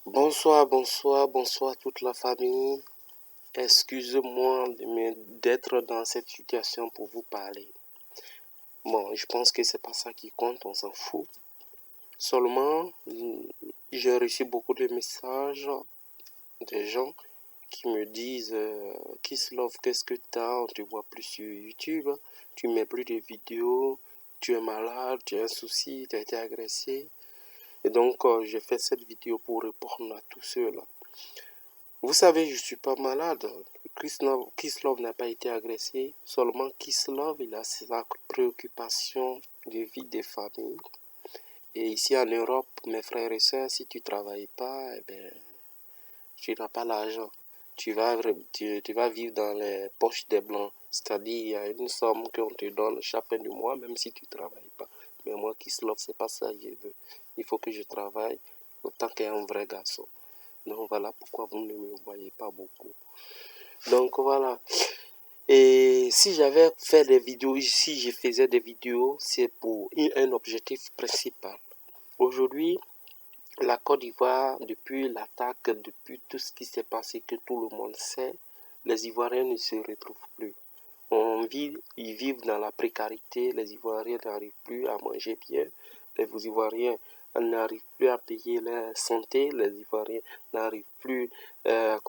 Bonsoir toute la famille. Excusez-moi d'être dans cette situation pour vous parler. Bon, je pense que c'est pas ça qui compte, on s'en fout. Seulement, j'ai reçu beaucoup de messages des gens qui me disent Kiss Love, qu'est-ce que t'as? On te voit plus sur YouTube, tu mets plus de vidéos, tu es malade, tu as un souci, tu as été agressé. Et donc, j'ai fait cette vidéo pour répondre à tous ceux-là. Vous savez, je ne suis pas malade. Kisslove n'a pas été agressé. Seulement Kisslove, il a sa préoccupation de vie des familles. Et ici en Europe, mes frères et sœurs, si tu ne travailles pas, eh bien, tu n'as pas l'argent. Tu vas vivre dans les poches des blancs. C'est-à-dire, il y a une somme qu'on te donne chaque fin du mois, même si tu ne travailles pas. Mais moi, Kisslove, c'est pas ça que je veux. Il faut que je travaille autant qu'un vrai garçon. Donc voilà pourquoi vous ne me voyez pas beaucoup. Donc voilà. Et si j'avais fait des vidéos, si je faisais des vidéos, c'est pour un objectif principal. Aujourd'hui, la Côte d'Ivoire, depuis l'attaque, depuis tout ce qui s'est passé, que tout le monde sait, les Ivoiriens ne se retrouvent plus. Ils vivent dans la précarité, les Ivoiriens n'arrivent plus à manger bien, les Ivoiriens n'arrivent plus à payer leur santé, les Ivoiriens n'arrivent plus, à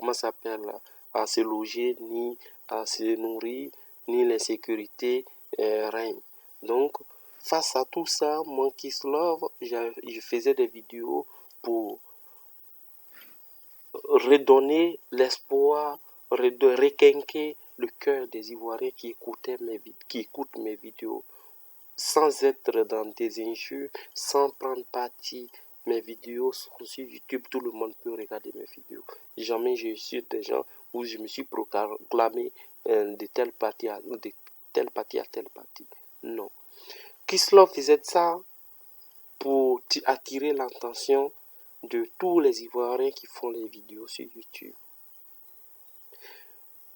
se loger, ni à se nourrir, ni l'insécurité règne. Donc, face à tout ça, moi, Kisslove, je faisais des vidéos pour redonner l'espoir, requinquer le cœur des Ivoiriens qui écoutent mes vidéos, sans être dans des injures, sans prendre parti. Mes vidéos sont sur YouTube, tout le monde peut regarder mes vidéos. Jamais j'ai su des gens où je me suis proclamé de telle partie à telle partie. Non. Kisslove faisait ça pour attirer l'attention de tous les Ivoiriens qui font les vidéos sur YouTube.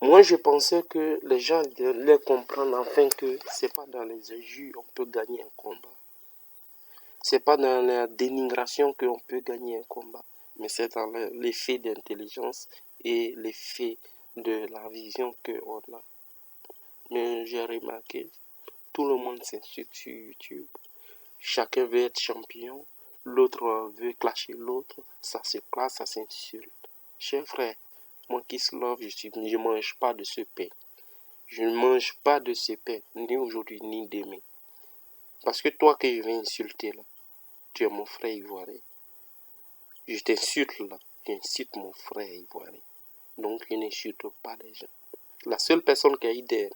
Moi, je pensais que les gens allaient comprendre enfin que c'est pas dans les injures qu'on peut gagner un combat. C'est pas dans la dénigration qu'on peut gagner un combat, mais c'est dans l'effet d'intelligence et l'effet de la vision qu'on a. Mais j'ai remarqué, tout le monde s'insulte sur YouTube. Chacun veut être champion, l'autre veut clasher l'autre, ça se classe, ça s'insulte. Cher frère, moi Kisslove, je mange pas de ce pain. Je ne mange pas de ce pain, ni aujourd'hui, ni demain. Parce que toi que je vais insulter là, tu es mon frère ivoirien. Je t'insulte là, j'insulte mon frère ivoirien. Donc je n'insulte pas les gens. La seule personne qui a eu des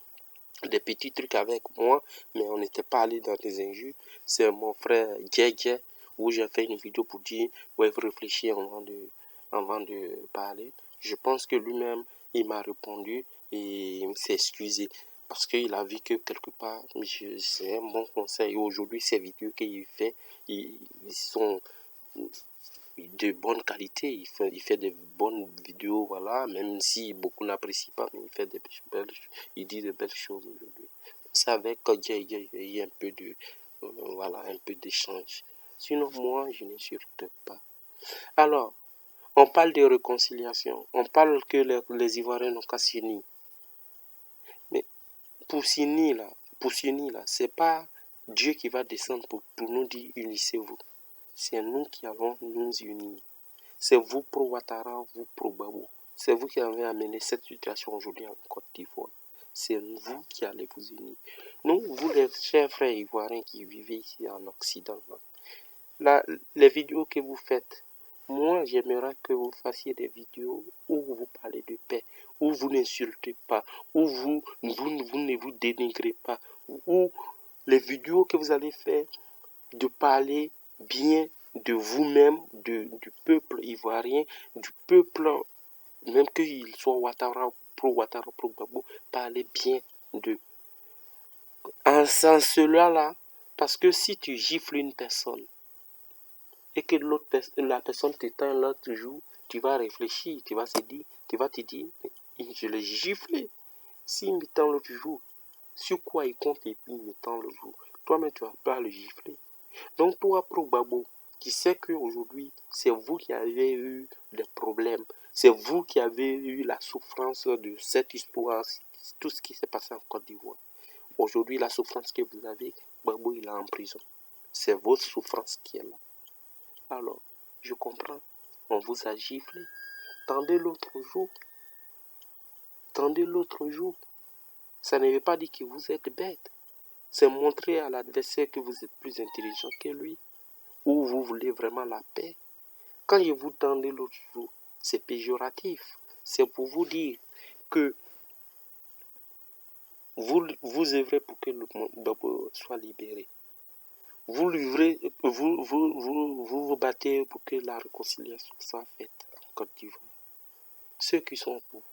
petits trucs avec moi, mais on n'était pas allé dans des injures, c'est mon frère Djedje, où j'ai fait une vidéo pour dire, ouais, réfléchir avant de parler. Je pense que lui-même, il m'a répondu et il s'est excusé. Parce qu'il a vu que quelque part, c'est un bon conseil. Et aujourd'hui, ces vidéos qu'il fait, ils sont de bonne qualité. Il fait de bonnes vidéos, voilà, même si beaucoup n'apprécient pas, mais il dit de belles choses aujourd'hui. C'est avec il y a un peu de, un peu d'échange. Sinon, moi, je n'insulte pas. Alors, on parle de réconciliation. On parle que les Ivoiriens n'ont qu'à s'unir. Mais pour s'unir là, c'est pas Dieu qui va descendre pour nous dire unissez-vous. C'est nous qui allons nous unir. C'est vous pro Ouattara, vous pro Gbagbo. C'est vous qui avez amené cette situation aujourd'hui en Côte d'Ivoire. C'est vous qui allez vous unir. Nous, vous les chers frères ivoiriens qui vivez ici en Occident, les vidéos que vous faites, moi j'aimerais que vous fassiez des vidéos où vous parlez de paix, où vous n'insultez pas, où vous ne vous dénigrez pas, où les vidéos que vous allez faire de parler bien de vous-même, du peuple ivoirien, du peuple, même qu'il soit Ouattara, pro Gbagbo, parler bien d'eux. En sens cela-là, parce que si tu gifles une personne et que la personne t'éteint l'autre jour, tu vas réfléchir, tu vas te dire, je l'ai giflé. S'il m'éteint l'autre jour, sur quoi il compte et puis il m'éteint le jour? Toi-même, tu vas pas le gifler. Donc toi, pro Gbagbo, qui sait qu'aujourd'hui, c'est vous qui avez eu des problèmes, c'est vous qui avez eu la souffrance de cette histoire, tout ce qui s'est passé en Côte d'Ivoire. Aujourd'hui, la souffrance que vous avez, Gbagbo, il est en prison. C'est votre souffrance qui est là. Alors, je comprends, on vous a giflé. Tendez l'autre jour. Tendez l'autre jour. Ça ne veut pas dire que vous êtes bête. C'est montrer à l'adversaire que vous êtes plus intelligent que lui. Ou vous voulez vraiment la paix. Quand je vous tendais l'autre jour, c'est péjoratif. C'est pour vous dire que vous œuvrez pour que le Gbagbo soit libéré. Vous vous battez pour que la réconciliation soit faite en Côte d'Ivoire. Ceux qui sont au pouvoir,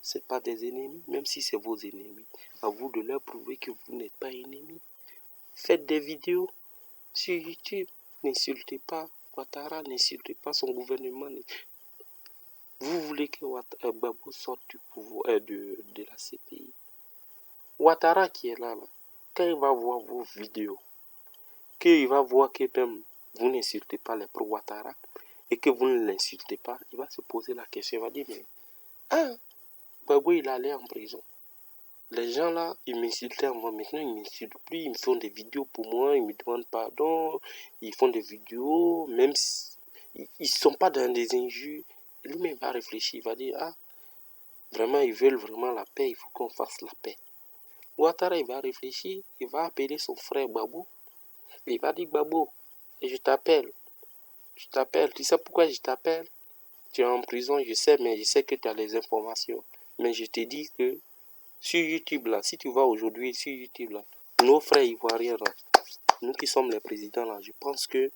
ce pas des ennemis, même si c'est vos ennemis. À vous de leur prouver que vous n'êtes pas ennemis. Faites des vidéos sur YouTube. N'insultez pas Ouattara, n'insultez pas son gouvernement. Vous voulez que Gbagbo sorte du pouvoir, de la CPI. Ouattara qui est là, quand il va voir vos vidéos, qu'il va voir que même vous n'insultez pas les pro-Ouattara et que vous ne l'insultez pas, il va se poser la question, il va dire, mais Gbagbo il allait en prison. Les gens là, ils m'insultaient avant, maintenant ils ne m'insultent plus, ils me font des vidéos pour moi, ils me demandent pardon, ils font des vidéos, même si ils ne sont pas dans des injures. Lui-même va réfléchir, il va dire, vraiment ils veulent vraiment la paix, il faut qu'on fasse la paix. Ouattara il va réfléchir, il va appeler son frère Gbagbo, il va dire Gbagbo, je t'appelle, tu sais pourquoi je t'appelle? Tu es en prison, je sais, mais je sais que tu as les informations. Mais je te dis que sur YouTube là, si tu vas aujourd'hui sur YouTube là, nos frères ivoiriens là, nous qui sommes les présidents là, je pense que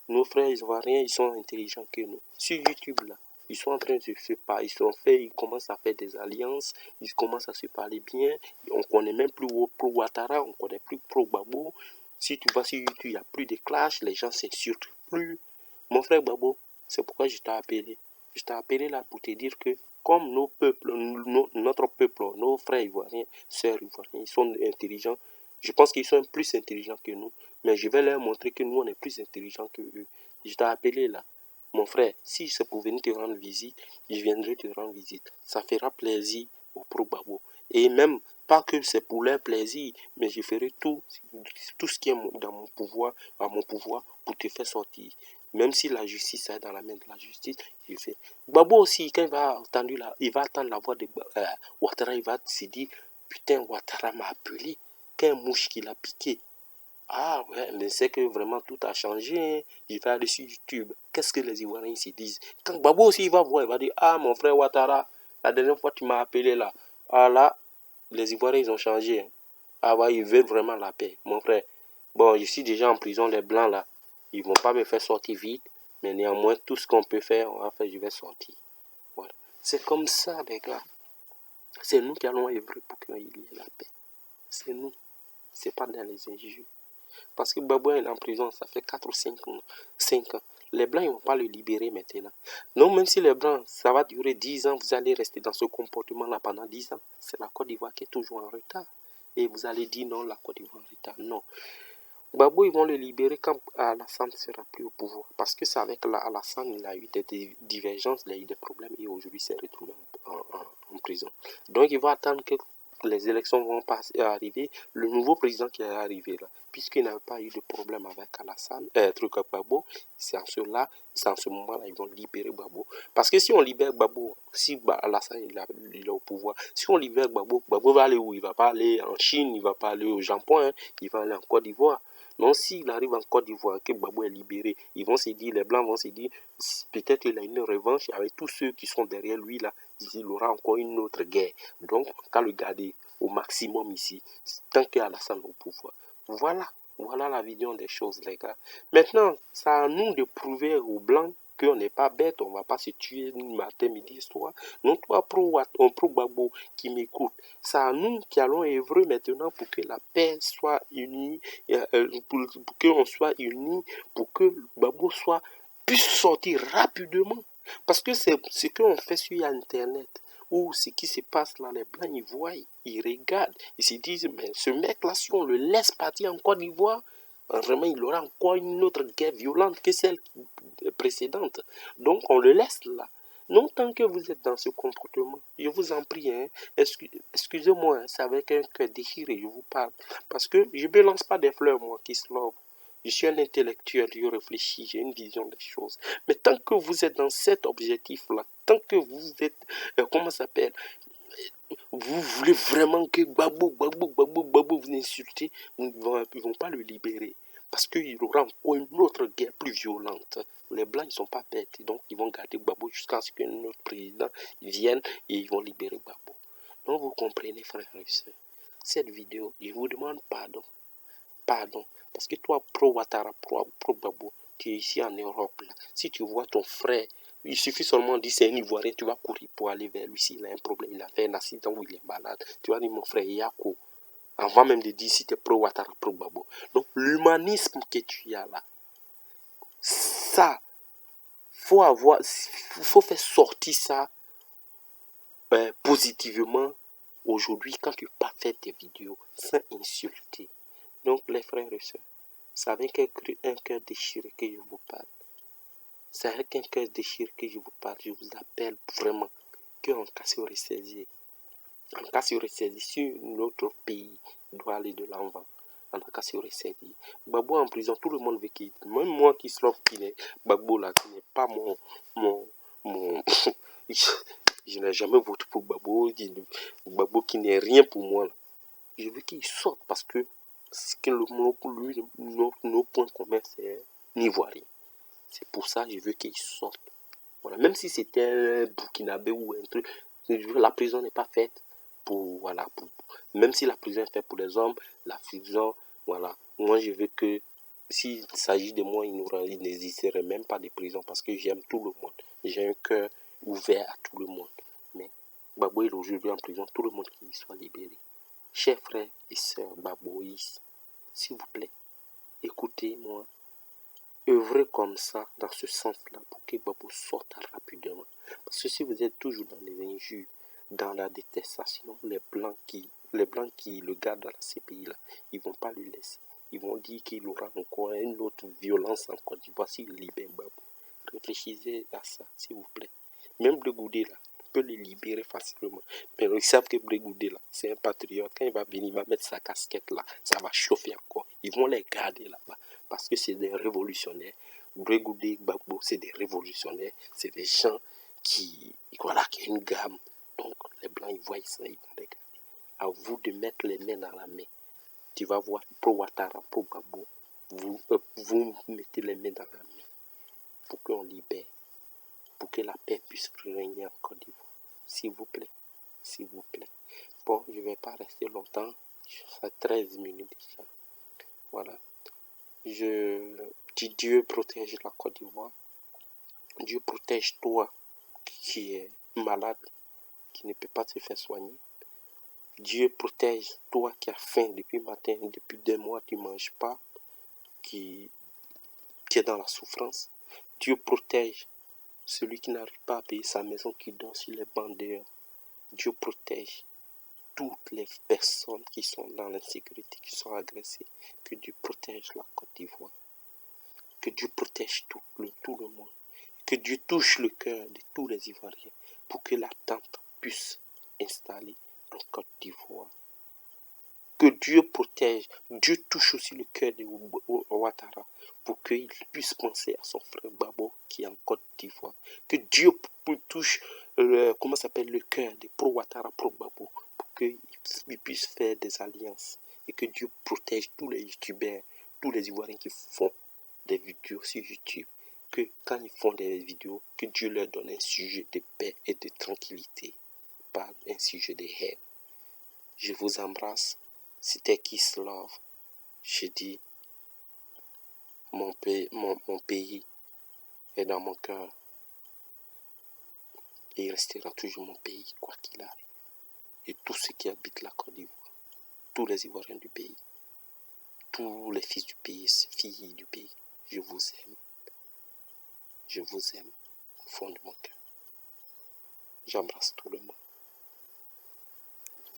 nos frères ivoiriens, ils sont intelligents que nous. Sur YouTube là, ils sont en train de se parler, ils commencent à faire des alliances, ils commencent à se parler bien. On connaît même plus pro Ouattara, on connaît plus pro Gbagbo. Si tu vas sur YouTube, il n'y a plus de clash, les gens s'insultent plus. Mon frère Gbagbo, c'est pourquoi je t'ai appelé. Je t'ai appelé là pour te dire que comme nos peuples, notre peuple, nos frères ivoiriens, sœurs ivoiriens, ils sont intelligents. Je pense qu'ils sont plus intelligents que nous, mais je vais leur montrer que nous, on est plus intelligents que eux. Je t'ai appelé là. Mon frère, si c'est pour venir te rendre visite, je viendrai te rendre visite. Ça fera plaisir au pro-Gbagbo. Et même, pas que c'est pour leur plaisir, mais je ferai tout ce qui est dans mon pouvoir, à mon pouvoir, pour te faire sortir. Même si la justice est dans la main de la justice, je fais. Gbagbo aussi, quand il va attendre la voix de Ouattara, il va se dire, putain, Ouattara m'a appelé, quelle mouche qui l'a piqué. Ah ouais, mais c'est que vraiment tout a changé. Hein. Il va aller sur YouTube. Qu'est-ce que les Ivoiriens se disent? Quand Gbagbo aussi il va voir, il va dire, mon frère Ouattara, la dernière fois tu m'as appelé là. Là, les Ivoiriens ils ont changé. Hein. Ouais, ils veulent vraiment la paix, mon frère. Bon, je suis déjà en prison, les Blancs là. Ils vont pas me faire sortir vite. Mais néanmoins, tout ce qu'on peut faire, on va faire, je vais sortir. Voilà. C'est comme ça, les gars. C'est nous qui allons œuvrer pour qu'il y ait la paix. C'est nous. C'est pas dans les injures. Parce que Gbagbo est en prison, ça fait 4 ou 5 ans. 5 ans. Les Blancs, ils ne vont pas le libérer maintenant. Non, même si les Blancs, ça va durer 10 ans, vous allez rester dans ce comportement-là pendant 10 ans. C'est la Côte d'Ivoire qui est toujours en retard. Et vous allez dire non, la Côte d'Ivoire en retard. Non. Gbagbo, ils vont le libérer quand Alassane ne sera plus au pouvoir. Parce que c'est avec Alassane, il a eu des divergences, il a eu des problèmes et aujourd'hui, il s'est retrouvé en prison. Donc, il va attendre que les élections vont arriver, le nouveau président qui est arrivé là, puisqu'il n'a pas eu de problème avec Alassane, Gbagbo, c'est en ce moment-là, ils vont libérer Gbagbo. Parce que si on libère Gbagbo, si Alassane il est au pouvoir, si on libère Gbagbo, Gbagbo va aller où? Il ne va pas aller en Chine, il ne va pas aller au Japon, hein, il va aller en Côte d'Ivoire. Non, s'il arrive en Côte d'Ivoire, que Gbagbo est libéré, ils vont se dire, les Blancs vont se dire, peut-être qu'il a une revanche avec tous ceux qui sont derrière lui là, il aura encore une autre guerre. Donc, on va le garder au maximum ici, tant qu'Alassane est au pouvoir. Voilà la vision des choses, les gars. Maintenant, c'est à nous de prouver aux Blancs qu'on n'est pas bête, on ne va pas se tuer matin, midi, soir. Non, toi, pro Gbagbo qui m'écoute, c'est à nous qui allons œuvrer maintenant pour que la paix soit unie, pour qu'on soit unis, pour que Gbagbo puisse sortir rapidement. Parce que c'est ce qu'on fait sur Internet, ou ce qui se passe là, les Blancs, ils voient, ils regardent, ils se disent, mais ce mec-là, si on le laisse partir en Côte d'Ivoire, vraiment, il aura encore une autre guerre violente que celle précédente. Donc, on le laisse là. Non, tant que vous êtes dans ce comportement, je vous en prie, hein, excusez-moi, hein, c'est avec un cœur déchiré, je vous parle. Parce que je ne me lance pas des fleurs, moi, qui se love. Je suis un intellectuel, je réfléchis, j'ai une vision des choses. Mais tant que vous êtes dans cet objectif-là, tant que vous êtes, comment ça s'appelle, vous voulez vraiment que Gbagbo vous insultez, ils ne vont pas le libérer. Parce qu'il aura encore une autre guerre plus violente. Les Blancs, ils ne sont pas bêtes. Donc, ils vont garder Gbagbo jusqu'à ce que notre président vienne et ils vont libérer Gbagbo. Donc, vous comprenez, frères et sœurs. Cette vidéo, je vous demande pardon. Pardon. Parce que toi, pro-Ouattara, pro-Gbagbo, tu es ici en Europe. Là. Si tu vois ton frère, il suffit seulement de dire c'est un Ivoirien, tu vas courir pour aller vers lui. S'il a un problème, il a fait un accident ou il est malade. Tu vas dire, mon frère, Yako. Avant même de dire si tu es pro-Ouattara, pro-Gbagbo. Donc, l'humanisme que tu as là, ça, faut faire sortir ça positivement aujourd'hui quand tu pas fait tes vidéos sans insulter. Donc, les frères et sœurs, c'est avec un cœur déchiré que je vous parle. C'est avec un cœur déchiré que je vous parle. Je vous appelle vraiment qu'on casse au ressaisir. En cas se ressaisir, si notre pays doit aller de l'avant, en cas se ressaisir. Gbagbo en prison, tout le monde veut qu'il. Même moi qui se love, qui est Gbagbo là, qui n'est pas mon je n'ai jamais voté pour Gbagbo, Gbagbo qui n'est rien pour moi là. Je veux qu'il sorte parce que nos points communs, c'est Ivoirien. C'est pour ça que je veux qu'il sorte. Voilà. Même si c'était un Burkinabé ou un truc, la prison n'est pas faite pour, voilà, même si la prison est faite pour les hommes, la prison, voilà. Moi, je veux que, s'il s'agit de moi, il n'existerait même pas de prison parce que j'aime tout le monde. J'ai un cœur ouvert à tout le monde. Mais Gbagbo est aujourd'hui en prison, tout le monde qui soit libéré. Chers frères et sœurs babouistes, s'il vous plaît, écoutez-moi, œuvrez comme ça, dans ce sens-là, pour que Gbagbo sorte rapidement. Parce que si vous êtes toujours dans les injures, dans la détestation, les blancs qui le gardent dans ces pays-là, ils ne vont pas le laisser. Ils vont dire qu'il aura encore une autre violence en Côte d'Ivoire s'il libère Gbagbo. Réfléchissez à ça, s'il vous plaît. Même Blé Goudé, là, peut le libérer facilement. Mais ils savent que Blé Goudé, là, c'est un patriote. Quand il va venir, il va mettre sa casquette là, ça va chauffer encore. Ils vont les garder là-bas parce que c'est des révolutionnaires. Blé Goudé, Gbagbo, c'est des révolutionnaires. C'est des gens qui ont une gamme. Donc, les Blancs, ils voient ça, ils vont les garder. À vous de mettre les mains dans la main. Tu vas voir, pro-Ouattara, pro-Gbagbo, vous mettez les mains dans la main pour qu'on libère. Pour que la paix puisse régner en Côte d'Ivoire. S'il vous plaît. S'il vous plaît. Bon, je ne vais pas rester longtemps. Ça fait 13 minutes déjà. Voilà. Je dis Dieu protège la Côte d'Ivoire. Dieu protège toi qui es malade, qui ne peut pas te faire soigner. Dieu protège toi qui as faim depuis matin, depuis 2 mois, tu ne manges pas, qui est dans la souffrance. Dieu protège celui qui n'arrive pas à payer sa maison, qui dort sur les bancs dehors. Dieu protège toutes les personnes qui sont dans l'insécurité, qui sont agressées. Que Dieu protège la Côte d'Ivoire. Que Dieu protège tout le monde. Que Dieu touche le cœur de tous les Ivoiriens pour que l'attente puisse s'installer en Côte d'Ivoire. Que Dieu protège, Dieu touche aussi le cœur de Ouattara pour qu'il puisse penser à son frère Gbagbo qui est en Côte d'Ivoire. Que Dieu touche le cœur de pro-Ouattara, pro-Gbagbo pour qu'il puisse faire des alliances. Et que Dieu protège tous les youtubeurs, tous les Ivoiriens qui font des vidéos sur YouTube. Que quand ils font des vidéos, que Dieu leur donne un sujet de paix et de tranquillité, pas un sujet de haine. Je vous embrasse. C'était Kiss Love. Je dis, mon pays est dans mon cœur. Et il restera toujours mon pays, quoi qu'il arrive. Et tous ceux qui habitent la Côte d'Ivoire, tous les Ivoiriens du pays, tous les fils du pays, filles du pays, je vous aime. Je vous aime au fond de mon cœur. J'embrasse tout le monde.